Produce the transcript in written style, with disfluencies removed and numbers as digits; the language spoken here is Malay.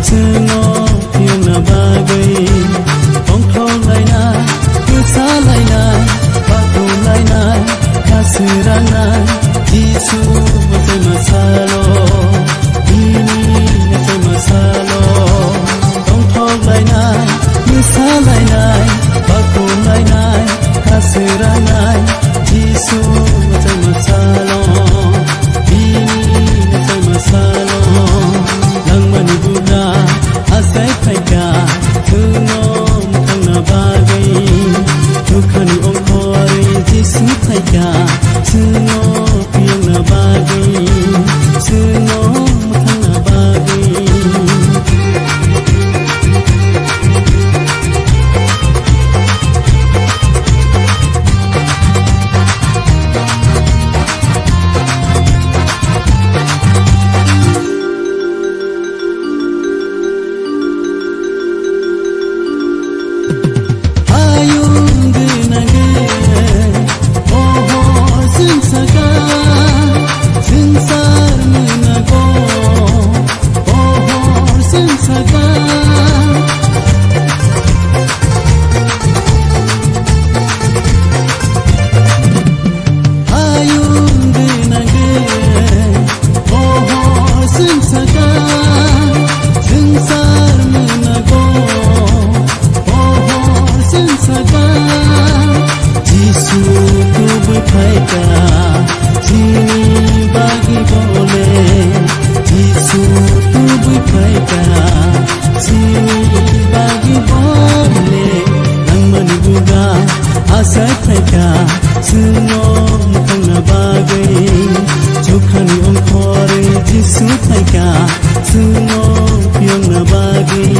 Suno piang na bagai Ongkong lainai Kusa lainai Baku lainai Kasiranai Jisu Masai masalo Ini Masai masalo Ongkong lainai Kusa lainai Baku lainai Kasiranai Jisu Masai masalo Ini Masai masalo Lang manibuga Asai paika Tuno Mukang na bagai Tukani ongkori Jisu paika Tuno Piang na bagai Tuno Mukang na bagai Asai paika Suno Mukang na bagai Tukani ongkori Jisu paika Suno Piang na bagai